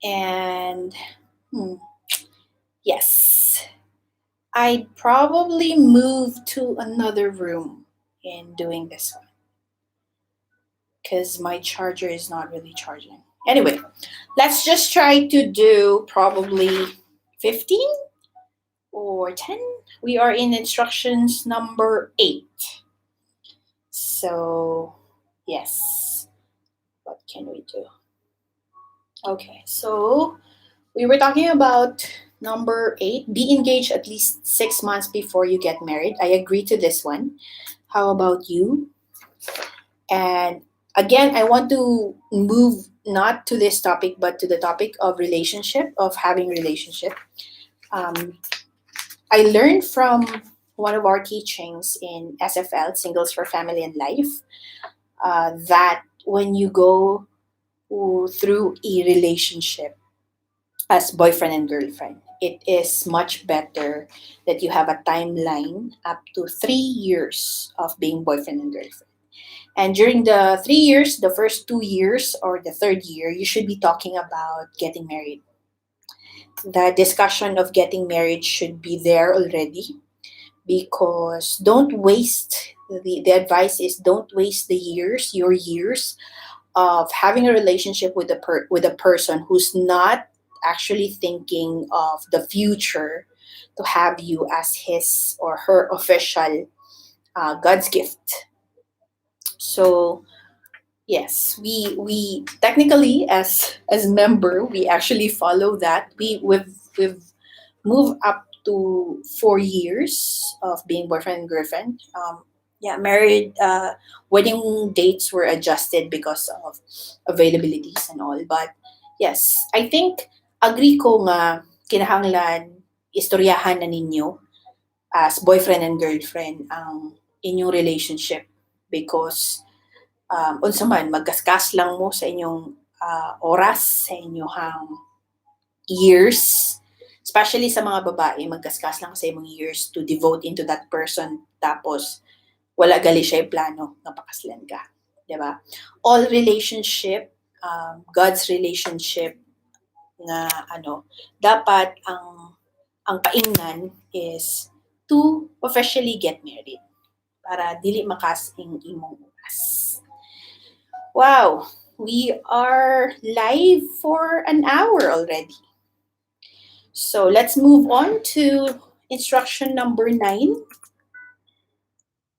and hmm, yes, I'd probably move to another room in doing this one because my charger is not really charging. Anyway, let's just try to do probably 15 or 10. We are in instructions number 8. So, yes, what can we do? Okay, so we were talking about number 8, be engaged at least 6 months before you get married. I agree to this one. How about you? And again, I want to move not to this topic, but to the topic of relationship, of having relationship. Um, I learned from one of our teachings in SFL, Singles for Family and Life, that when you go through a relationship as boyfriend and girlfriend, it is much better that you have a timeline up to 3 years of being boyfriend and girlfriend. And during the 3 years, the first 2 years or the third year, you should be talking about getting married. The discussion of getting married should be there already, because don't waste the advice is don't waste your years of having a relationship with with a person who's not actually thinking of the future to have you as his or her official God's gift. So yes, we technically as member we actually follow that. We've moved up to 4 years of being boyfriend and girlfriend. Yeah, married. Wedding dates were adjusted because of availabilities and all. But yes, I think agree ko nga kinahanglan istoryahan na ninyo as boyfriend and girlfriend ang inyong relationship, because unsa man magkaskas lang mo sa inyong oras sa inyong years, especially sa mga babae, magkaskas lang sa imong years to devote into that person, tapos wala gali siya yung plano nga pakaslan ka, di ba? All relationship, God's relationship nga dapat ang paingnan is to officially get married para dili makas ing imong oras. Wow, we are live for an hour already. So let's move on to instruction number 9.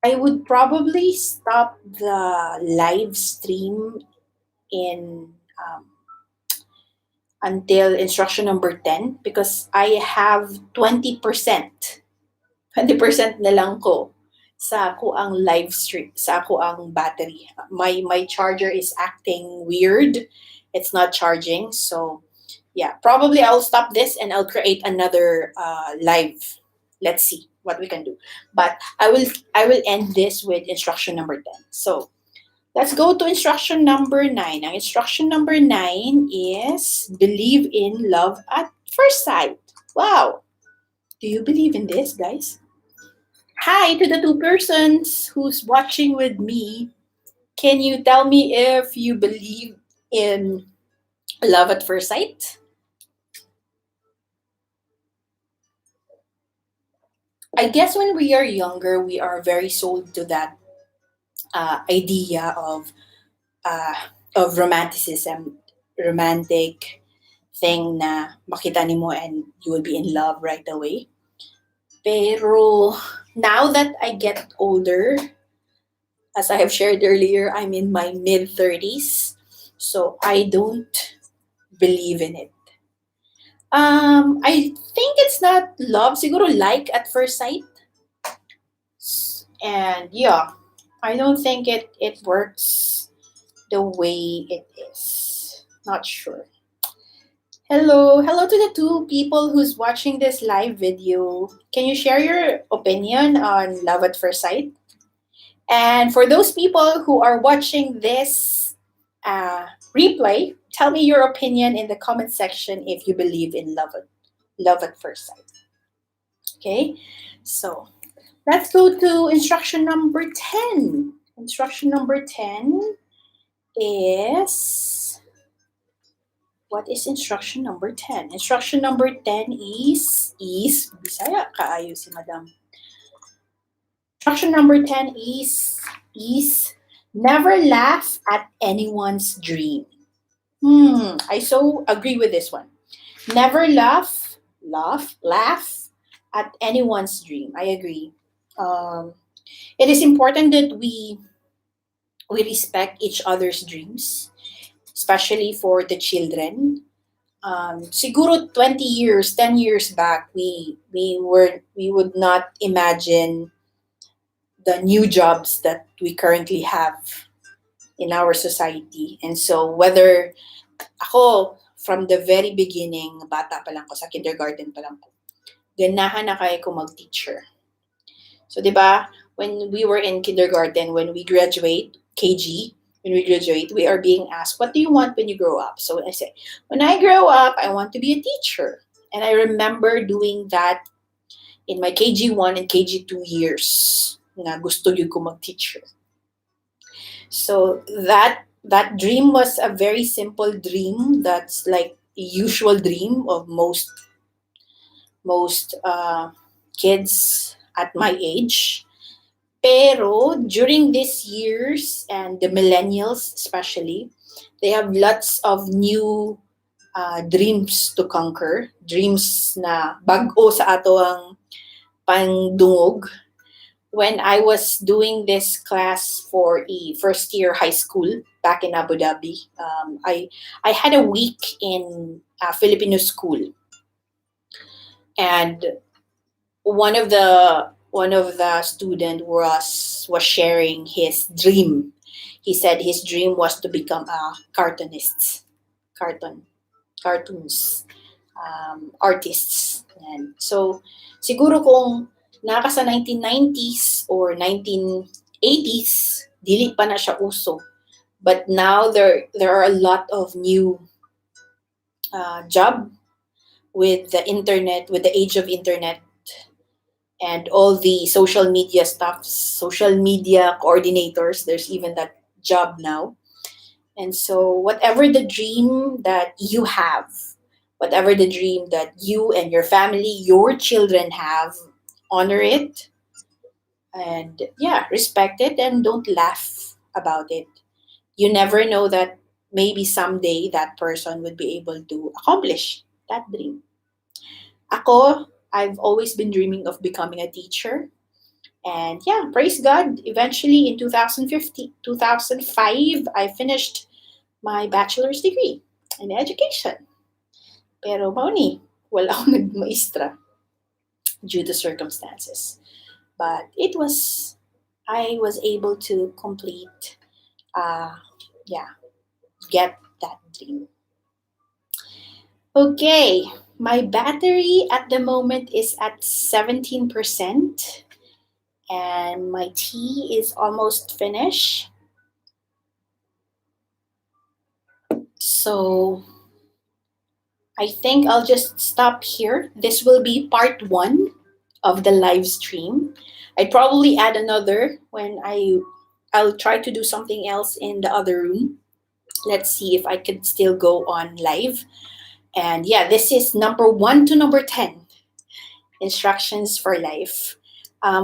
I would probably stop the live stream in until instruction number 10, because I have 20%. 20% na lang ko sa ako ang live stream, sa ako ang battery. My charger is acting weird. It's not charging. So yeah, probably I'll stop this and I'll create another live. Let's see what we can do. But I will end this with instruction number 10. So let's go to instruction number 9. Ang instruction number 9 is believe in love at first sight. Wow. Do you believe in this, guys? Hi to the two persons who's watching with me. Can you tell me if you believe in love at first sight? I guess when we are younger, we are very sold to that idea uh, of romanticism, romantic thing na makita ni mo and you will be in love right away. Pero now that I get older, as I have shared earlier, I'm in my mid 30s, so I don't believe in it. I think it's not love, siguro like at first sight. And yeah, I don't think it works the way it is. Not sure. Hello to the two people who's watching this live video. Can you share your opinion on love at first sight? And for those people who are watching this replay, tell me your opinion in the comment section if you believe in love at first sight. Okay, so let's go to instruction number 10. Instruction number 10 is, what is instruction number 10? Instruction number 10 is Bisaya kaayo si Madam. Instruction number 10 is never laugh at anyone's dream. I so agree with this one. Never laugh at anyone's dream. I agree. It is important that we respect each other's dreams, especially for the children. Siguro 20 years, 10 years back, we would not imagine the new jobs that we currently have in our society. And so whether ako from the very beginning, bata pa lang ko, sa kindergarten pa lang ko, ganahan na kaya ko mag-teacher. So 'di ba, when we were in kindergarten, when we graduate, KG, when we graduate, we are being asked, what do you want when you grow up? So I say, when I grow up, I want to be a teacher. And I remember doing that in my KG1 and KG2 years na gusto yun ko mag-teacher. So that dream was a very simple dream. That's like usual dream of most kids at my age. Pero during these years and the millennials especially, they have lots of new dreams to conquer. Dreams na bag-o sa ato ang pangdungog. When I was doing this class for a first year high school back in Abu Dhabi, I had a week in Filipino school, and one of the student was sharing his dream. He said his dream was to become a cartoonist, cartoon cartoons artists. And so siguro kung naka sa 1990s or 1980s, dili pa na siya uso. But now there are a lot of new job with the internet, with the age of internet and all the social media stuff, social media coordinators. There's even that job now. And so, whatever the dream that you have, whatever the dream that you and your family, your children have, honor it and yeah, respect it and don't laugh about it. You never know that maybe someday that person would be able to accomplish that dream. Ako, I've always been dreaming of becoming a teacher. And yeah, praise God. Eventually in 2050, 2005, I finished my bachelor's degree in education. Pero mauni, wala akong nagmaestra due to circumstances. But I was able to complete, uh, yeah, get that dream. Okay, my battery at the moment is at 17%, and my tea is almost finished. So I think I'll just stop here. This will be part one of the live stream. I'd probably add another when I'll try to do something else in the other room. Let's see if I could still go on live. And yeah, this is number 1 to number 10, instructions for life.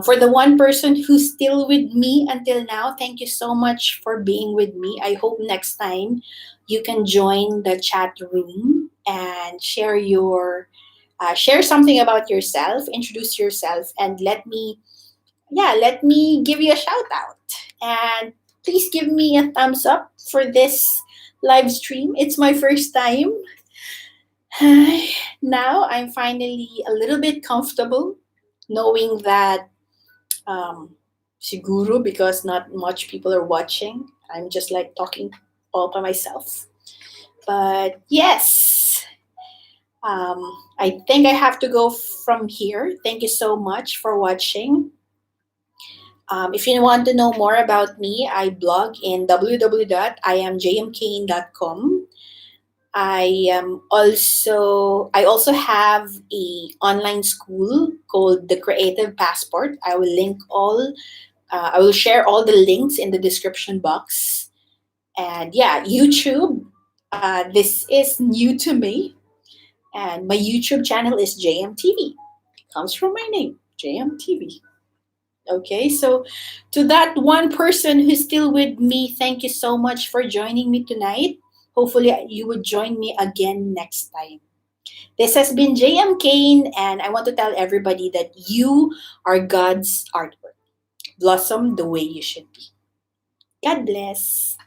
For the one person who's still with me until now, thank you so much for being with me. I hope next time you can join the chat room and share something about yourself, introduce yourself, and let me give you a shout out. And please give me a thumbs up for this live stream. It's my first time. Now I'm finally a little bit comfortable knowing that siguro because not much people are watching. I'm just like talking all by myself. But yes, I think I have to go from here. Thank you so much for watching. If you want to know more about me, I blog in www.iamjmkane.com. I also have a online school called the Creative Passport. I will share all the links in the description box. And yeah, YouTube. This is new to me, and my YouTube channel is JMTV. Comes from my name, JMTV. Okay, so to that one person who's still with me, thank you so much for joining me tonight. Hopefully, you would join me again next time. This has been JM Kane, and I want to tell everybody that you are God's artwork. Blossom the way you should be. God bless.